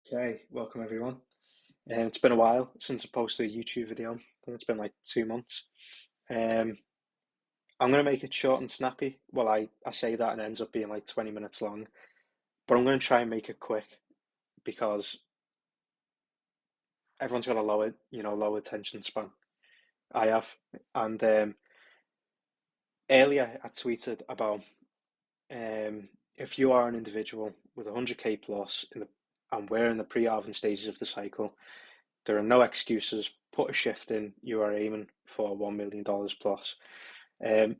Okay, welcome everyone. It's been a while since I posted a YouTube video. I think it's been like 2 months. Um, I'm going to make it short and snappy. Well, I say that and it ends up being like 20 minutes long, but I'm going to try and make it quick because everyone's got a low attention span. I have. And earlier I tweeted about if you are an individual with 100k plus and we're in the pre-halving stages of the cycle. There are no excuses. Put a shift in. You are aiming for $1 million plus. Um,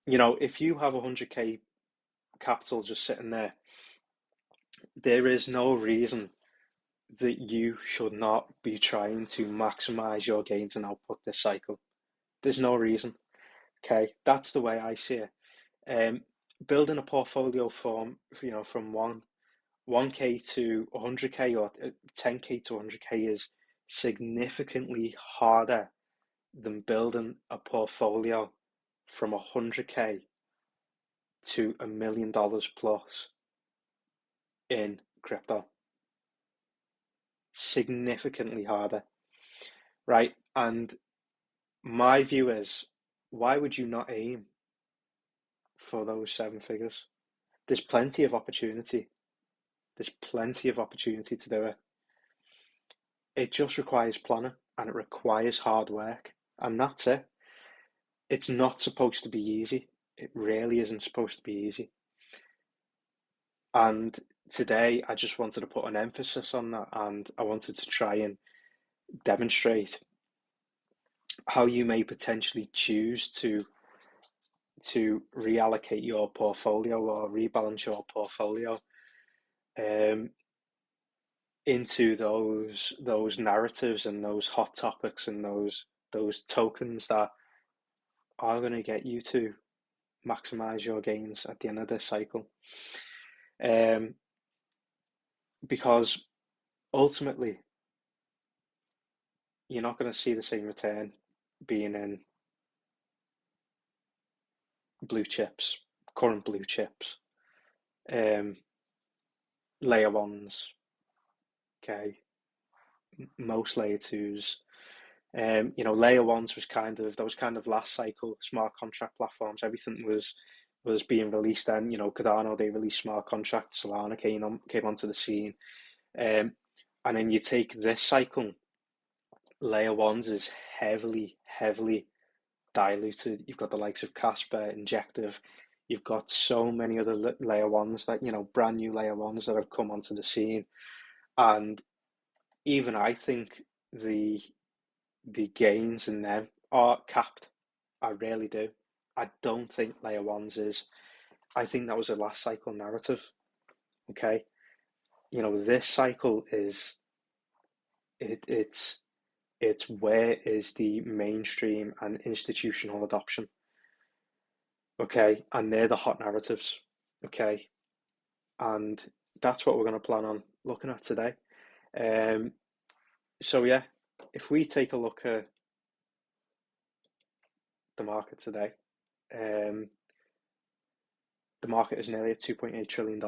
if you have 100k capital just sitting there is no reason that you should not be trying to maximize your gains and output this cycle. There's no reason. Okay, that's the way I see it. Building a portfolio from 1k to 100k or 10k to 100k is significantly harder than building a portfolio from 100k to $1 million plus in crypto. Significantly harder, right? And my view is, why would you not aim for those seven figures? There's plenty of opportunity. There's plenty of opportunity to do it. It just requires planning and it requires hard work. And that's it. It's not supposed to be easy. It really isn't supposed to be easy. And today I just wanted to put an emphasis on that, and I wanted to try and demonstrate how you may potentially choose to reallocate your portfolio or rebalance your portfolio um, into those narratives and those hot topics and those tokens that are going to get you to maximize your gains at the end of this cycle. Because ultimately, you're not going to see the same return being in blue chips, current blue chips, um, layer ones, okay, most layer twos. Layer ones was kind of last cycle smart contract platforms. Everything was being released then. Cardano, they released smart contracts. Solana came onto the scene, um, and then you take this cycle. Layer ones is heavily diluted. You've got the likes of Casper, Injective. You've got so many other layer ones that, brand new layer ones that have come onto the scene. And even I think the gains in them are capped. I really do. I don't think layer ones is. I think that was a last cycle narrative. Okay. This cycle is it's where is the mainstream and institutional adoption. Okay, and they're the hot narratives. Okay, and that's what we're going to plan on looking at today. Um, so yeah, if we take a look at the market today, um, the market is nearly at $2.8 trillion.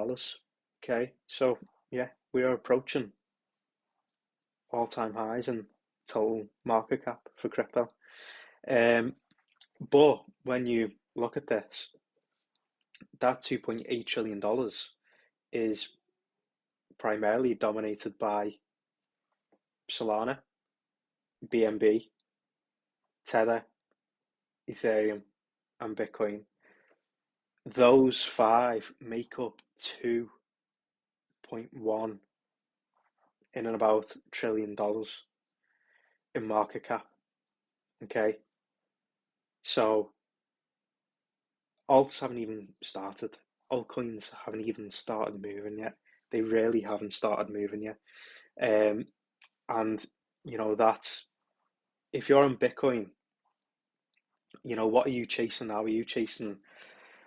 Okay, so yeah, we are approaching all-time highs in total market cap for crypto. But when you look at this, that $2.8 trillion is primarily dominated by Solana, BNB, Tether, Ethereum, and Bitcoin. Those five make up 2.1 in and about $1 trillion in market cap. Okay, so alts haven't even started. Altcoins haven't even started moving yet. They really haven't started moving yet. And that's if you're on Bitcoin, what are you chasing now? Are you chasing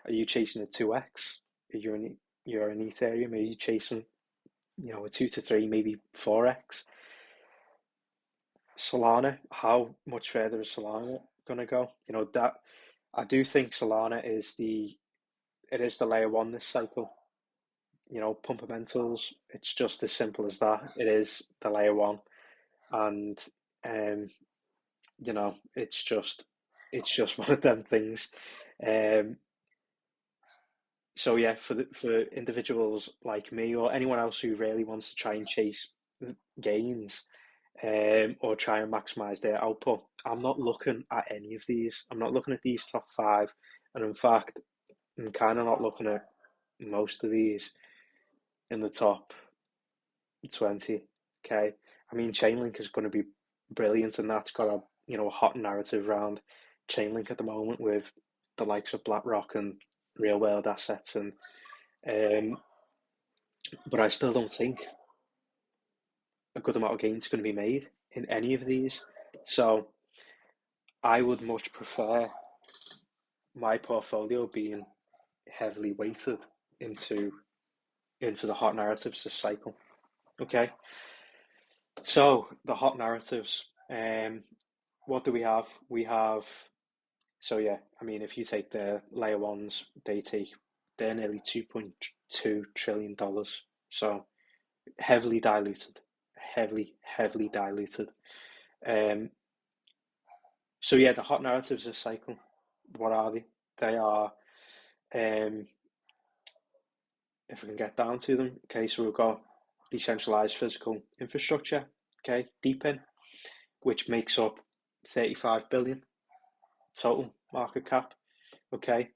a 2x? You're in Ethereum, are you chasing, a 2 to 3, maybe 4x? Solana, how much further is Solana gonna go? That I do think Solana is the layer one this cycle. Fundamentals. It's just as simple as that. It is the layer one, and um, it's just one of them things. Um, so yeah, for individuals like me or anyone else who really wants to try and chase gains, or try and maximize their output, I'm not looking at any of these. I'm not looking at these top five, and in fact, I'm kind of not looking at most of these in the top 20. Okay, I mean, Chainlink is going to be brilliant, and that's got a hot narrative around Chainlink at the moment with the likes of BlackRock and real world assets, and um, but I still don't think a good amount of gains is going to be made in any of these. So I would much prefer my portfolio being heavily weighted into the hot narratives this cycle. Okay, so the hot narratives. What do we have? We have So yeah, I mean, if you take the layer ones, they're nearly $2.2 trillion. So heavily diluted, heavily diluted. Um, so yeah, the hot narratives this cycle, what are they? They are, um, if we can get down to them. Okay, so we've got decentralized physical infrastructure. Okay, DeepIn, which makes up 35 billion total market cap. Okay,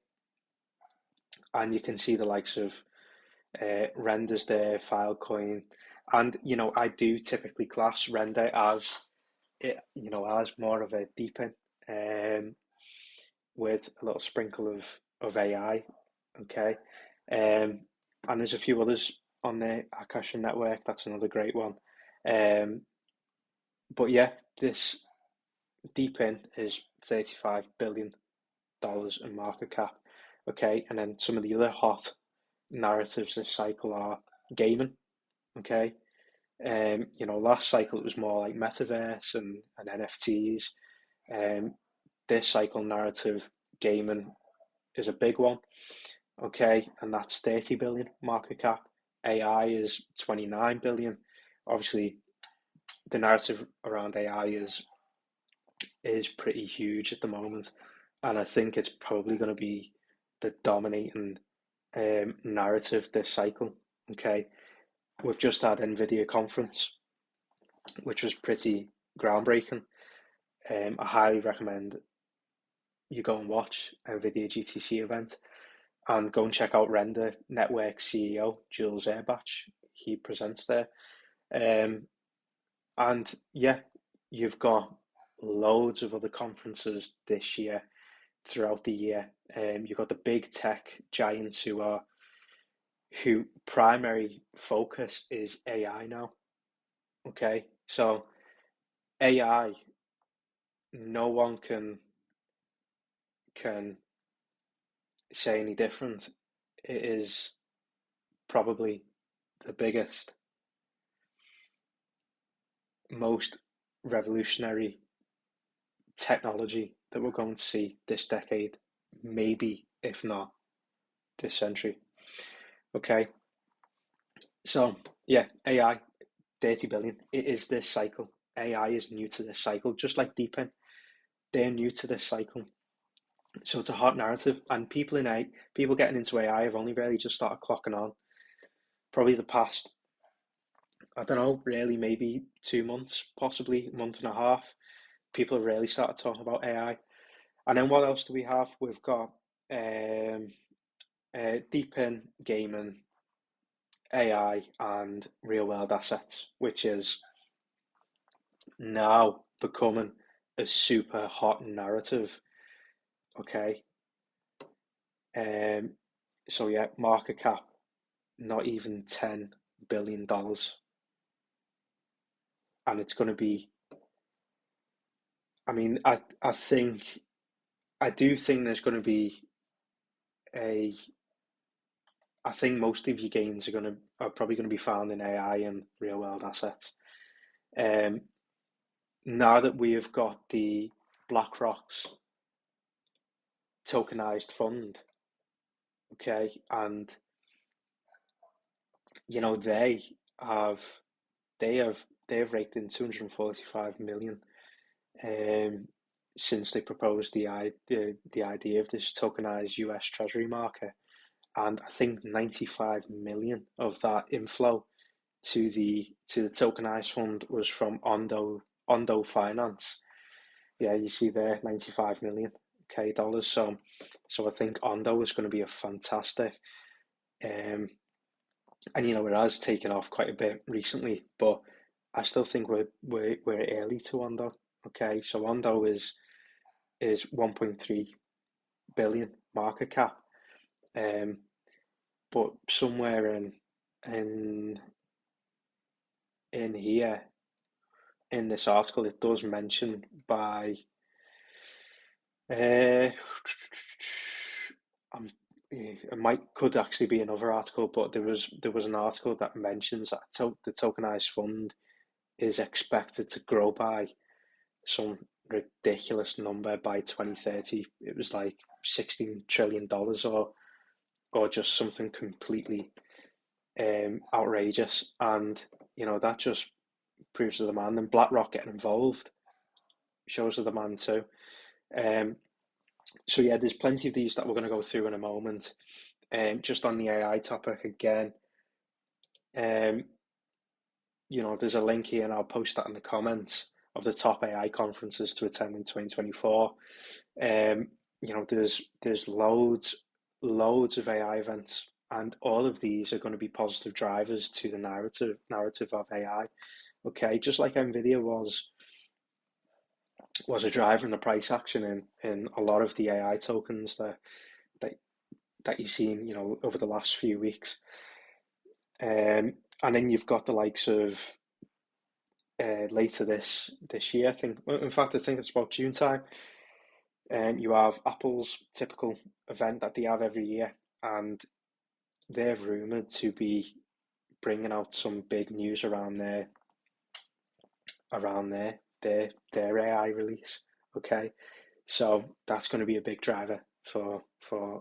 and you can see the likes of Render's there, Filecoin, and I do typically class Render as as more of a deep in, with a little sprinkle of AI. Okay, and there's a few others on the Akasha network. That's another great one. But yeah, this deep in is $35 billion in market cap. Okay, and then some of the other hot narratives this cycle are gaming. Okay, last cycle it was more like metaverse and NFTs. This cycle narrative gaming is a big one. Okay, and that's 30 billion market cap. AI is 29 billion. Obviously, the narrative around AI is pretty huge at the moment, and I think it's probably going to be the dominating narrative this cycle. Okay, we've just had NVIDIA conference, which was pretty groundbreaking. I highly recommend you go and watch NVIDIA GTC event and go and check out Render Network CEO Jules Erbach. He presents there. Um, and yeah, you've got loads of other conferences this year throughout the year. You've got the big tech giants who primary focus is AI now. Okay, so AI, no one can say any different. It is probably the biggest, most revolutionary technology that we're going to see this decade, maybe if not this century. Okay, so yeah, AI, 30 billion. It is this cycle. AI is new to this cycle, just like DeepIn. They're new to this cycle. So it's a hot narrative, and people getting into AI have only really just started clocking on. Probably the past, I don't know, really maybe 2 months, possibly a month and a half. People have really started talking about AI. And then what else do we have? We've got deep in gaming, AI, and real world assets, which is now becoming a super hot narrative. Okay. Um, so yeah, market cap, not even $10 billion. And it's going to be, I mean, I do think there's going to be a, I think most of your gains are probably going to be found in AI and real world assets. Um, Now that we have got the BlackRock's tokenized fund, okay, and they have they have raked in 245 million um, since they proposed the idea of this tokenized US Treasury market, and I think 95 million of that inflow to the tokenized fund was from Ondo Finance. Yeah, you see there, 95 million dollars. So I think Ondo is going to be a fantastic, um, and it has taken off quite a bit recently, but I still think we're early to Ondo. Okay, so Ondo is 1.3 billion market cap, um, but somewhere in in here in this article it does mention by uh, it could actually be another article, but there was an article that mentions that the tokenized fund is expected to grow by some ridiculous number by 2030. It was like $16 trillion or just something completely outrageous, and that just proves the demand. And BlackRock getting involved shows the demand too. Um, so yeah, there's plenty of these that we're going to go through in a moment. Just on the AI topic again, um, there's a link here, and I'll post that in the comments of the top AI conferences to attend in 2024. There's loads of AI events, and all of these are going to be positive drivers to the narrative of AI. Okay, just like Nvidia was a driver in the price action in a lot of the AI tokens that that you've seen, over the last few weeks. And then you've got the likes of later this year. I think, in fact, I think it's about June time. You have Apple's typical event that they have every year, and they're rumored to be bringing out some big news around their AI release. Okay, so that's going to be a big driver for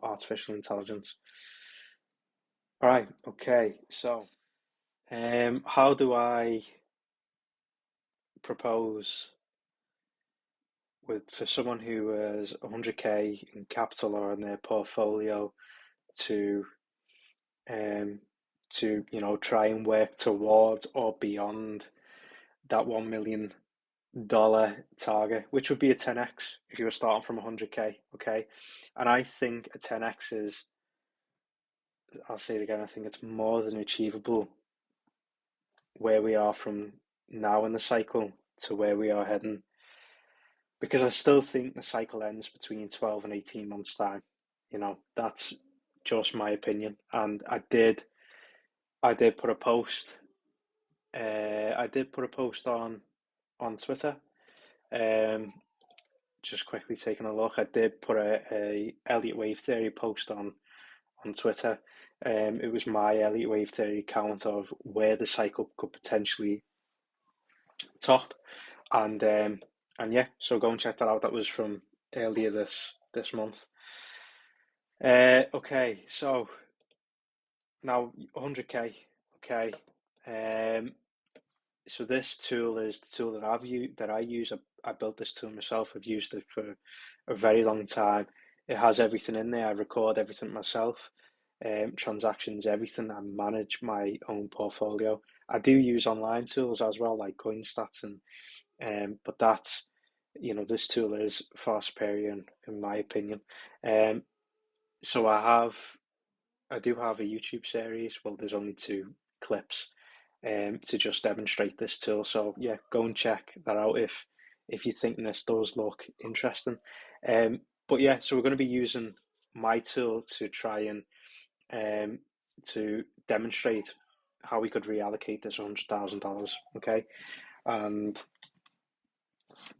artificial intelligence. All right, okay, so how do I propose for someone who has 100k in capital or in their portfolio to um try and work towards or beyond that $1 million target, which would be a 10x if you were starting from 100k. Okay, and I think a 10x is, I'll say it again, I think it's more than achievable where we are from now in the cycle to where we are heading, because I still think the cycle ends between 12 and 18 months time. That's just my opinion. And I did put a post on Twitter, um just quickly taking a look. I did put a Elliott wave theory post on Twitter. It was my Elliott wave theory account of where the cycle could potentially top, and yeah, so go and check that out. That was from earlier this month. Okay, so now 100k. Okay, um, so this tool is the tool that I use. I built this tool myself. I've used it for a very long time. It has everything in there. I record everything myself, transactions, everything. I manage my own portfolio. I do use online tools as well, like CoinStats, but this tool is far superior in my opinion. Um, so I do have a YouTube series. Well, there's only 2 clips to just demonstrate this tool. So yeah, go and check that out if you think this does look interesting. But yeah, so we're going to be using my tool to try and to demonstrate how we could reallocate this $100,000. Okay, and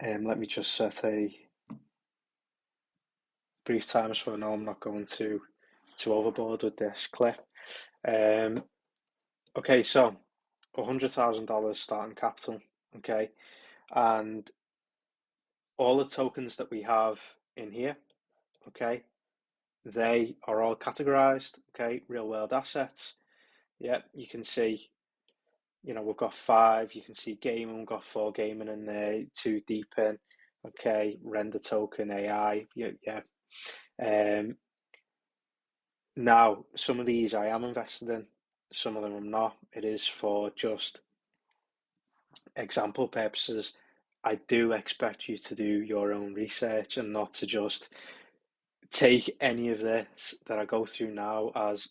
let me just set a brief timer so I know I'm not going too overboard with this clip. Okay, so $100,000 starting capital. Okay, and all the tokens that we have in here, okay, they are all categorized. Okay, real world assets. Yeah, you can see, we've got 5. You can see gaming, we've got 4 gaming in there, 2 deep in. Okay, render token, AI. Yeah. Um, Now, some of these I am invested in, some of them I'm not. It is for just example purposes. I do expect you to do your own research and not to just take any of this that I go through now as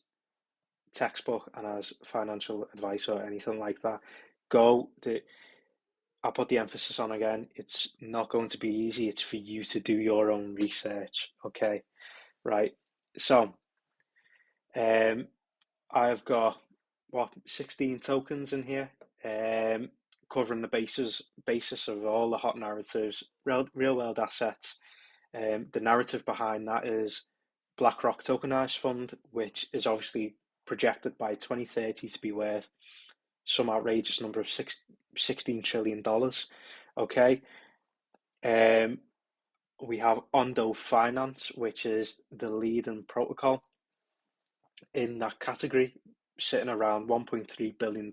textbook and as financial advice or anything like that. I'll put the emphasis on again. It's not going to be easy. It's for you to do your own research. Okay, right. So, um, I've got 16 tokens in here, um, covering the basis of all the hot narratives, real world assets. The narrative behind that is BlackRock tokenized fund, which is obviously projected by 2030 to be worth some outrageous number of $16 trillion. Okay. Um, we have Ondo Finance, which is the leading protocol in that category, sitting around $1.3 billion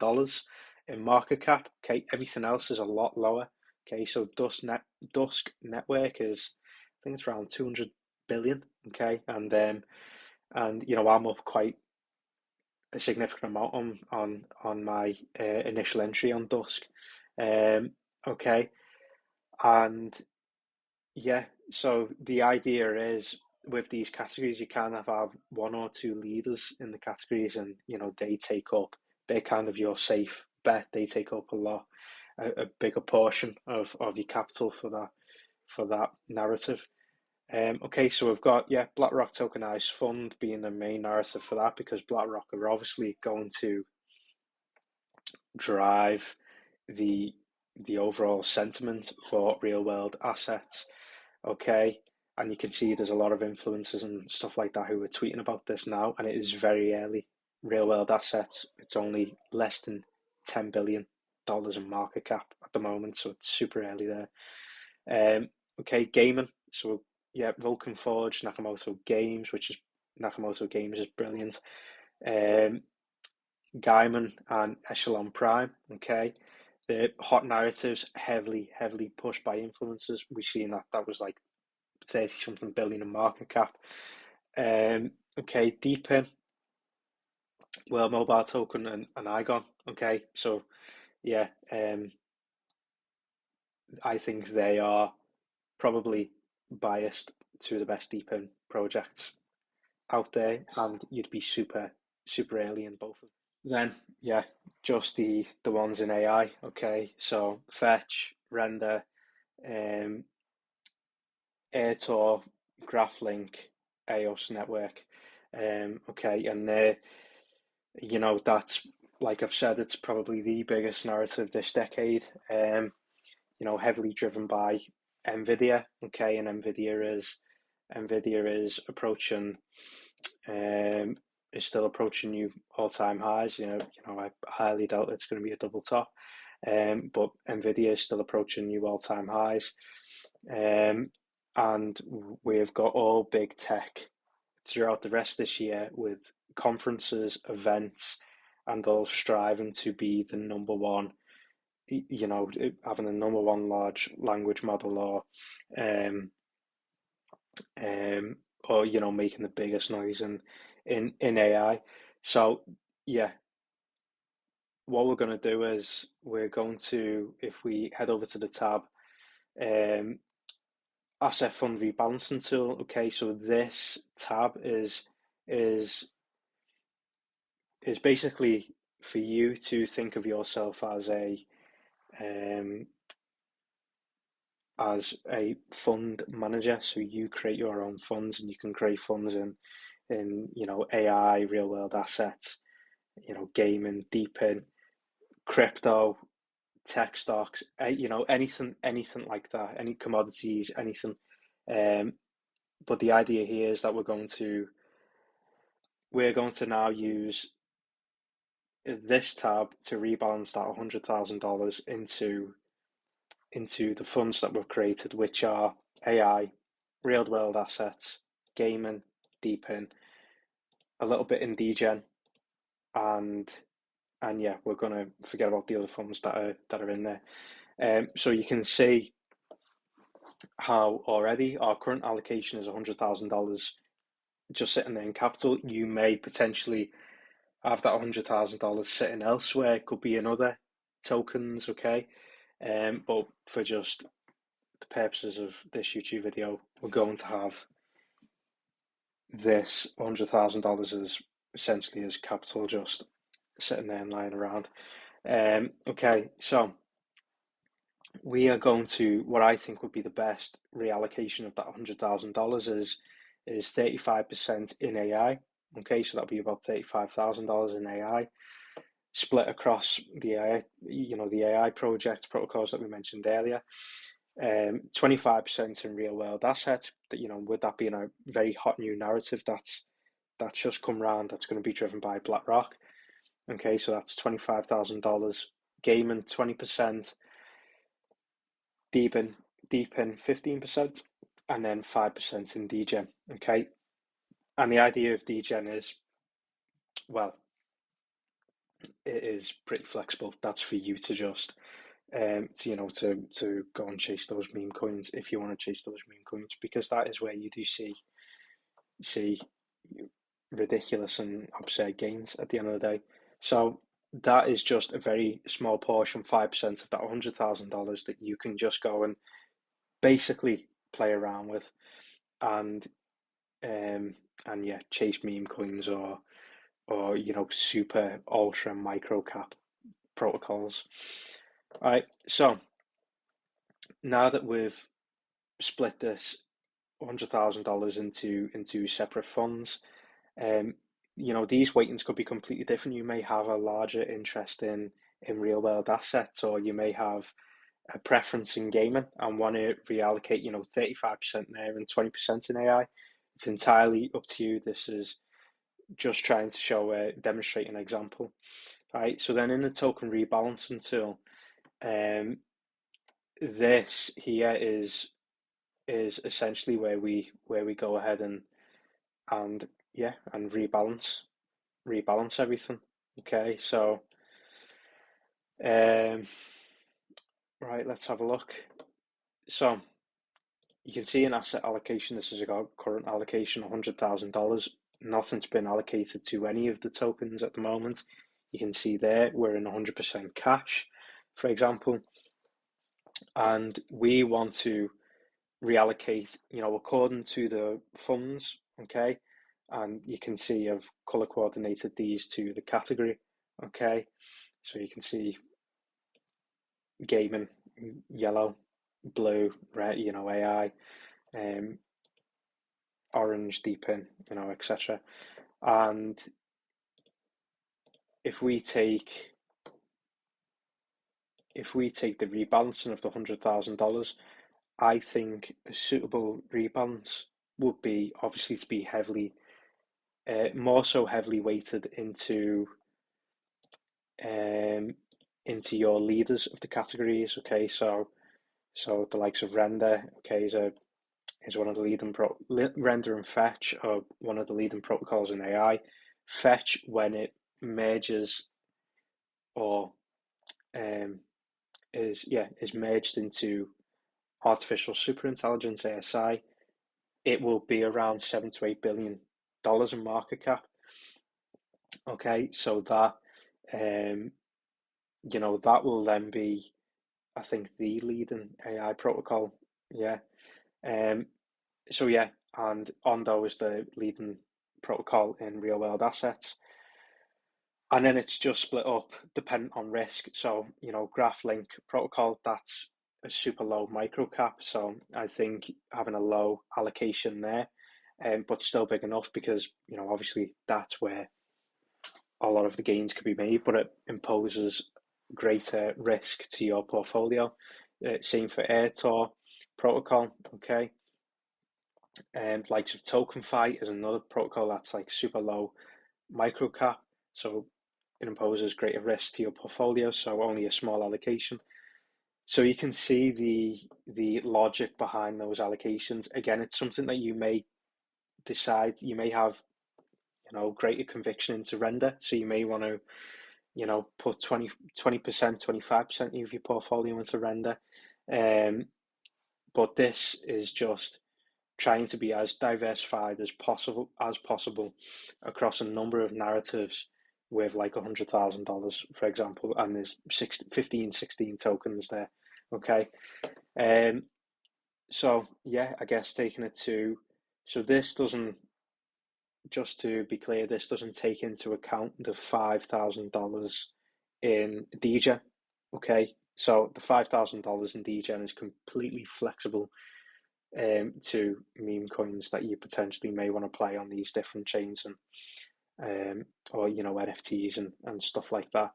in market cap. Okay, everything else is a lot lower. Okay, so Dusk Network is, I think it's around 200 billion. Okay, and I'm up quite a significant amount on my initial entry on Dusk. Um, okay, and yeah, so the idea is with these categories, you kind of have 1 or 2 leaders in the categories, and they're kind of your safe bet. They take up a bigger portion of your capital for that narrative. Okay, so we've got BlackRock tokenized fund being the main narrative for that because BlackRock are obviously going to drive the the overall sentiment for real world assets. Okay, and you can see there's a lot of influencers and stuff like that who are tweeting about this now, and it is very early. Real world assets, it's only less than $10 billion in market cap at the moment, so it's super early there. Okay, gaming. So Vulcan Forge, Nakamoto Games, which is Nakamoto Games is brilliant. Gaiman and Echelon Prime. Okay, the hot narratives heavily pushed by influencers. We've seen that was like 30 something billion in market cap. Okay, deep in World Mobile Token and Igon. Okay, so yeah, I think they are probably biased to the best deep in projects out there, and you'd be super early in both of them. Then just the ones in AI. Okay, so fetch, render, um, Airtor, GraphLink, EOS network. Okay, and that's, like I've said, it's probably the biggest narrative this decade. Heavily driven by Nvidia. Okay, and Nvidia is approaching, um, is still approaching new all-time highs. I highly doubt it's going to be a double top. But Nvidia is still approaching new all-time highs. And we've got all big tech throughout the rest of this year with conferences, events, and all striving to be the number one, having a number one large language model um, um, or making the biggest noise in AI. So yeah, what we're going to do is we're going to, if we head over to the tab, um, asset fund rebalancing tool. Okay, so this tab is is basically for you to think of yourself um, as a fund manager. So you create your own funds, and you can create funds in AI, real world assets, gaming, deep in crypto, tech stocks, anything like that, any commodities, anything. Um, but the idea here is that we're going to now use this tab to rebalance that $100,000 into the funds that we've created, which are AI, real world assets, gaming, deep in, a little bit in degen, and yeah, we're going to forget about the other funds that are in there. So you can see how already our current allocation is $100,000 just sitting there in capital. You may potentially have that $100,000 sitting elsewhere. It could be in other tokens, okay? But for just the purposes of this YouTube video, we're going to have this $100,000 as essentially as capital just sitting there and lying around. Okay, so we are going to, what I think would be the best reallocation of that $100,000 is 35% in AI. Okay, so that'll be about $35,000 in AI, split across the AI, the AI project protocols that we mentioned earlier. 25% in real world assets. That, with that being a very hot new narrative that's just come round, that's going to be driven by BlackRock. Okay, so that's $25,000. Gaming 20%, deep in 15%, and then 5% in degen. Okay, and the idea of degen is, well, it is pretty flexible. That's for you to just to go and chase those meme coins if you want to chase those meme coins, because that is where you do see ridiculous and absurd gains at the end of the day. So that is just a very small portion, 5% of that $100,000 that you can just go and basically play around with, and yeah, chase meme coins or super ultra micro cap protocols. All right, so now that we've split this $100,000 into separate funds, these weightings could be completely different. You may have a larger interest in real world assets, or you may have a preference in gaming and want to reallocate 35% there and 20% in AI. It's entirely up to you. This is just trying to demonstrate an example. All right, so then in the token rebalancing tool, this here is essentially where we go ahead and rebalance everything. Okay, so right, let's have a look. So you can see in asset allocation, this is our current allocation, $100,000. Nothing's been allocated to any of the tokens at the moment. You can see there we're in 100% cash, for example, and we want to reallocate, according to the funds, okay? And you can see I've color coordinated these to the category, okay? So you can see gaming, yellow, blue, red, AI, orange, deep in, etc. And if we take the rebalancing of the $100,000, I think a suitable rebalance would be obviously to be heavily, more so heavily weighted into your leaders of the categories. Okay, so the likes of render, okay, is one of the leading render and fetch are one of the leading protocols in AI. Fetch, when it merges or is merged into artificial superintelligence ASI, it will be around $7 to $8 billion in market cap. Okay, so that that will then be, I think, the leading AI protocol. Yeah. So yeah, and Ondo is the leading protocol in real world assets. And then it's just split up dependent on risk. So, GraphLink protocol, that's a super low micro cap. So I think having a low allocation there, but still big enough because, obviously that's where a lot of the gains could be made, but it imposes greater risk to your portfolio. Same for AirTor protocol, okay? And likes of TokenFi is another protocol that's like super low micro cap. So it imposes greater risk to your portfolio, so only a small allocation. So you can see the logic behind those allocations. Again, it's something that you may decide. You may have greater conviction into render. So you may want to, put 20%, 25% of your portfolio into render. But this is just trying to be as diversified as possible across a number of narratives with like $100,000, for example, and there's 15, 16 tokens there. Okay. So yeah, I guess taking it to, so this doesn't, just to be clear, this doesn't take into account the $5,000 in DGen. Okay. So the $5,000 in DGen is completely flexible to meme coins that you potentially may want to play on these different chains, and or NFTs and stuff like that.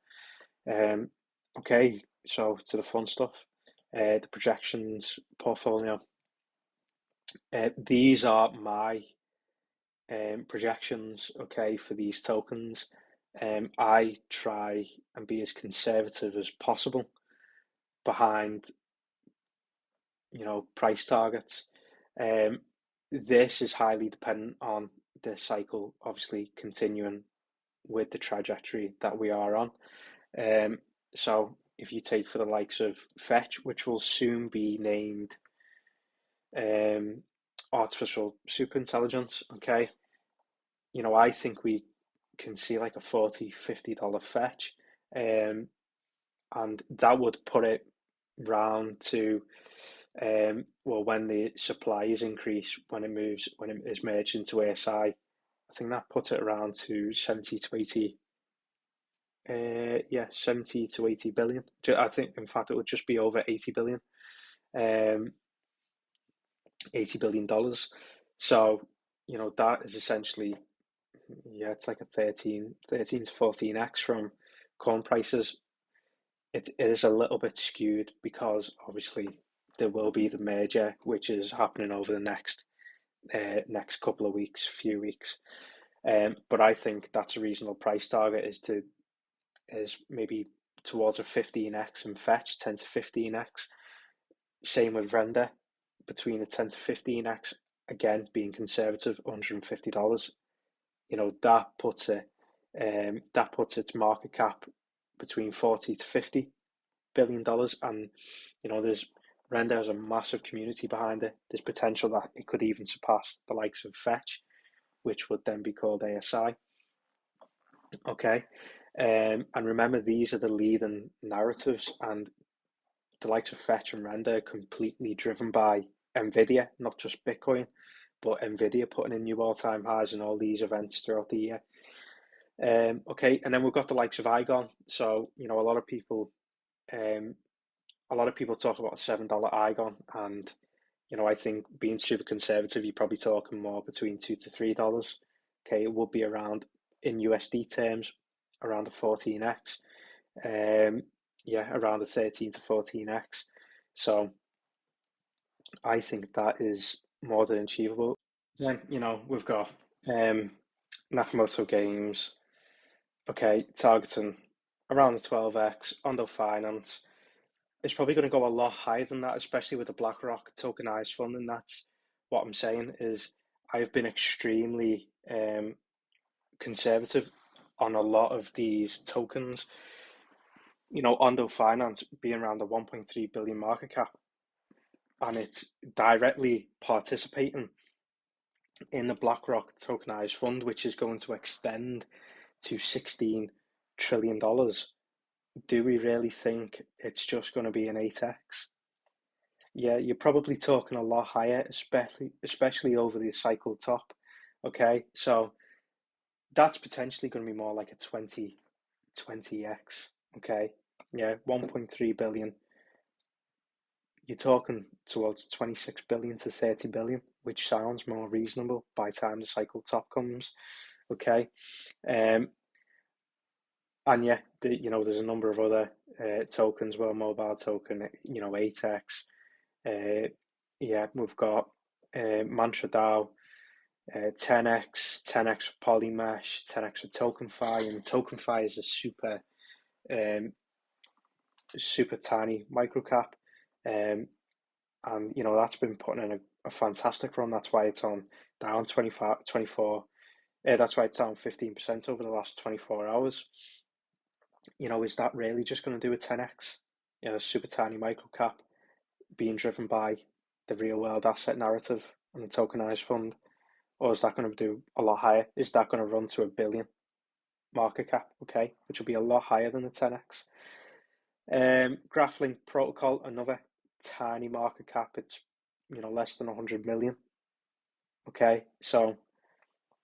Okay, so to the fun stuff, the projections portfolio. These are my projections. Okay, for these tokens. I try and be as conservative as possible behind price targets. This is highly dependent on the cycle, obviously continuing with the trajectory that we are on. So if you take for the likes of Fetch, which will soon be named artificial superintelligence, okay, I think we can see like a $40-$50 Fetch, and that would put it round to when the supply is increased, when it is merged into ASI, I think that puts it around to 70 to 80. 70 to 80 billion. I think, in fact, it would just be over 80 billion. $80 billion. So, that is essentially, it's like a 13 to 14x from corn prices. It is a little bit skewed because obviously there will be the merger, which is happening over the next couple of weeks, few weeks. But I think that's a reasonable price target is maybe towards a 15x and Fetch, 10 to 15x. Same with render, between a 10 to 15x, again being conservative, $150. That puts its market cap between 40 to 50 billion dollars, and there's render has a massive community behind it. There's potential that it could even surpass the likes of Fetch, which would then be called ASI. Okay, and remember, these are the leading narratives, and the likes of Fetch and render are completely driven by Nvidia, not just Bitcoin, but Nvidia putting in new all-time highs in all these events throughout the year. Okay, and then we've got the likes of Igon. So a lot of people talk about $7 Igon, and I think being super conservative, you're probably talking more between $2 to $3. Okay, it would be around, in USD terms, around the 14x. Around the 13 to 14x. So I think that is more than achievable. Then we've got Nakamoto Games. Okay, targeting around the 12x. Ondo Finance. It's probably going to go a lot higher than that, especially with the BlackRock tokenized fund. And that's what I'm saying is I've been extremely conservative on a lot of these tokens. Ondo Finance being around the 1.3 billion market cap, and it's directly participating in the BlackRock tokenized fund, which is going to extend to $16 trillion. Do we really think it's just going to be an 8x? Yeah, you're probably talking a lot higher, especially over the cycle top. Okay, so that's potentially going to be more like a 20x. Okay, yeah, 1.3 billion. You're talking towards 26 billion to 30 billion, which sounds more reasonable by the time the cycle top comes. Okay, and yeah, there's a number of other tokens. Well, mobile token, 8x. We've got Mantra DAO, 10x, 10x Polymesh, 10x of TokenFi, and TokenFi is a super tiny microcap, and that's been putting in a fantastic run. That's why it's on down 24 That's right, down 15% over the last 24 hours. Is that really just going to do a 10x? Super tiny micro cap being driven by the real world asset narrative and the tokenized fund, or is that going to do a lot higher? Is that going to run to a billion market cap? Okay, which will be a lot higher than the 10x. Graph-linked protocol, another tiny market cap. It's less than 100 million. Okay, so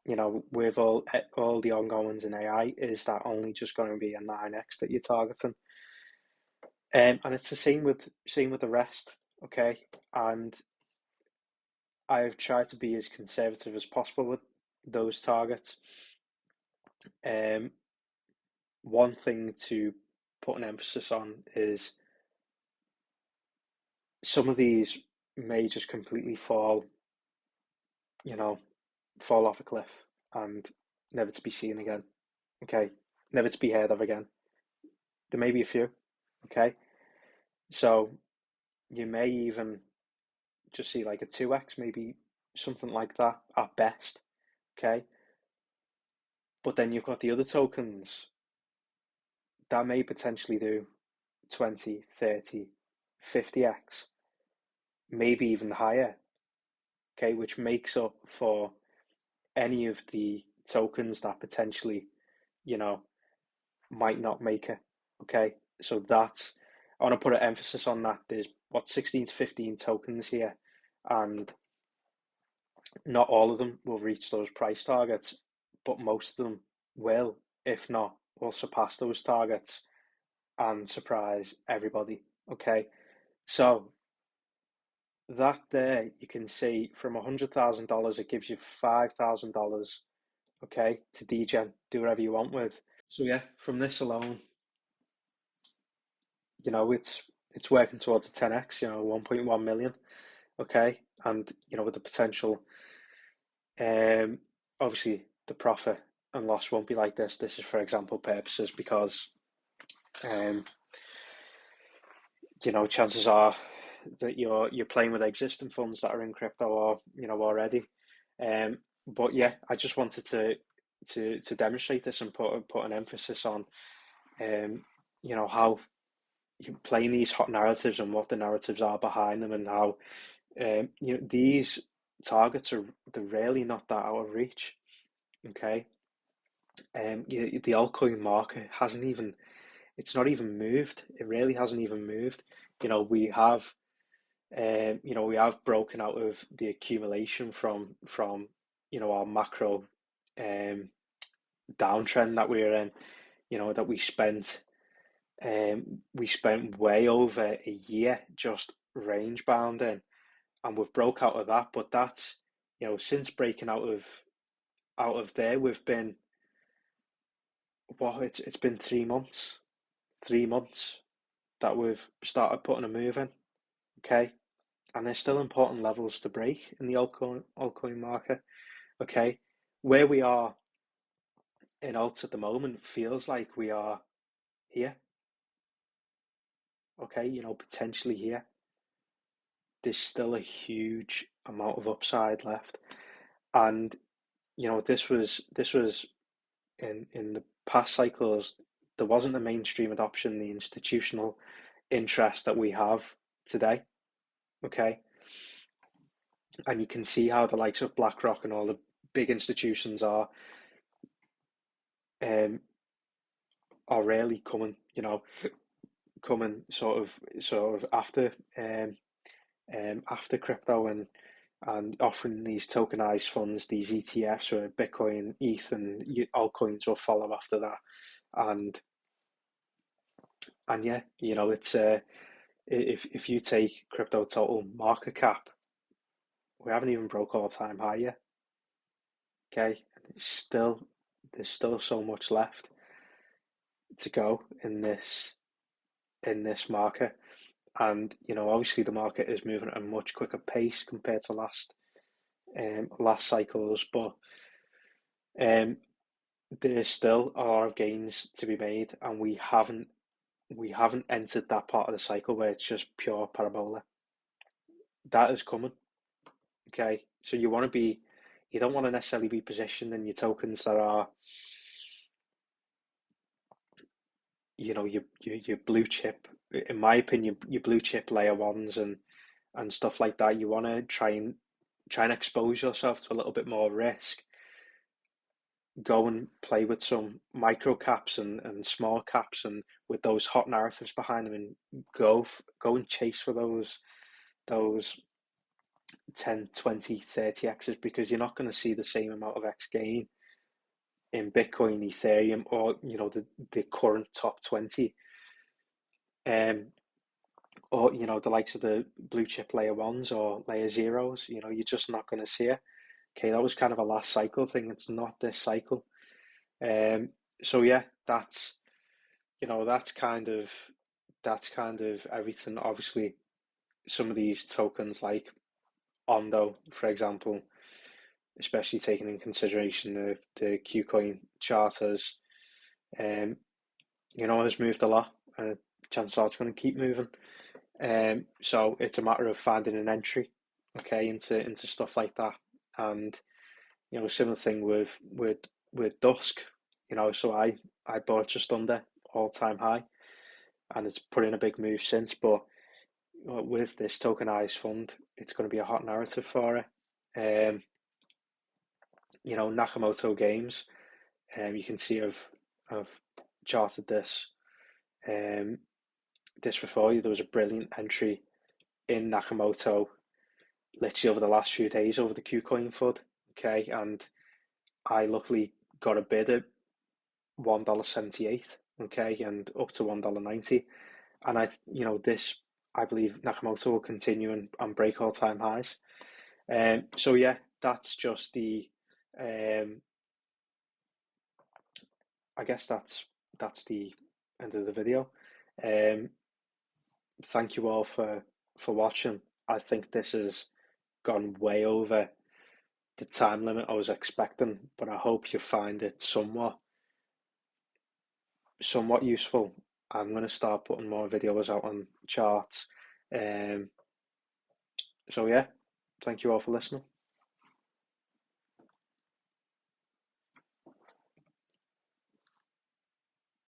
with all the ongoings in AI, is that only just going to be a 9x that you're targeting? And it's the same with the rest. Okay, and I've tried to be as conservative as possible with those targets. One thing to put an emphasis on is some of these may just completely fall off a cliff and never to be seen again. Okay, never to be heard of again. There may be a few. Okay, so you may even just see like a 2x, maybe something like that at best. Okay, but then you've got the other tokens that may potentially do 20, 30, 50x, maybe even higher. Okay, which makes up for any of the tokens that potentially, you know, might not make it. Okay, so that's, I want to put an emphasis on that. There's 16 to 15 tokens here, and not all of them will reach those price targets, but most of them will. If not, will surpass those targets and surprise everybody. Okay, so that there you can see from $100,000, it gives you $5,000. Okay, to degen, do whatever you want with. So yeah, from this alone, it's working towards a 10x. 1.1 million. Okay, and with the potential, um, obviously the profit and loss won't be like this. This is for example purposes because, um, chances are that you're playing with existing funds that are in crypto or already. But yeah, I just wanted to demonstrate this and put an emphasis on how you playing these hot narratives and what the narratives are behind them, and how these targets they're really not that out of reach. Okay, the altcoin market hasn't even, it's not even moved. It really hasn't even moved. We have we have broken out of the accumulation from our macro um, downtrend that we were in. That we spent way over a year just range bounding, and we've broke out of that. But that's since breaking out of there, we've been it's been 3 months, 3 months that we've started putting a move in. Okay, and there's still important levels to break in the altcoin market. Okay, where we are in alts at the moment feels like we are here. Okay, potentially here. There's still a huge amount of upside left, and this was in the past cycles. There wasn't a mainstream adoption, the institutional interest that we have today. Okay, and you can see how the likes of BlackRock and all the big institutions um are really coming sort of after crypto, and offering these tokenized funds, these ETFs or Bitcoin, ETH, and altcoins will follow after that. And yeah, it's if you take crypto total market cap, we haven't even broke all time high yet. Okay, there's still so much left to go in this market. And obviously the market is moving at a much quicker pace compared to last cycles, but um, there is still a lot of gains to be made, and we haven't entered that part of the cycle where it's just pure parabola. That is coming. Okay, so you want to be you don't want to necessarily be positioned in your tokens that are, you know, your blue chip, in my opinion, your blue chip layer ones and stuff like that. You want to try and expose yourself to a little bit more risk. Go and play with some micro caps and small caps, and with those hot narratives behind them, and go and chase for those 10, 20, 30 X's, because you're not going to see the same amount of X gain in Bitcoin, Ethereum, or the current top 20, or the likes of the blue chip layer ones or layer zeros. You're just not going to see it. Okay, that was kind of a last cycle thing. It's not this cycle. So yeah, that's kind of everything. Obviously, some of these tokens like Ondo, for example, especially taking in consideration the KuCoin charters, has moved a lot, and chances are it's going to keep moving. So it's a matter of finding an entry, okay, into stuff like that. And similar thing with Dusk. So I bought just under all-time high, and it's put in a big move since. But with this tokenized fund, it's going to be a hot narrative for it. Nakamoto Games, you can see I've charted this before you. There was a brilliant entry in Nakamoto literally over the last few days over the KuCoin FUD, okay, and I luckily got a bid at $1.78, okay, and up to $1.90, and I believe Nakamoto will continue and break all-time highs. So yeah, that's just I guess that's the end of the video. Thank you all for watching. I think this has gone way over the time limit I was expecting, but I hope you find it somewhat useful. I'm going to start putting more videos out on charts. So yeah, thank you all for listening.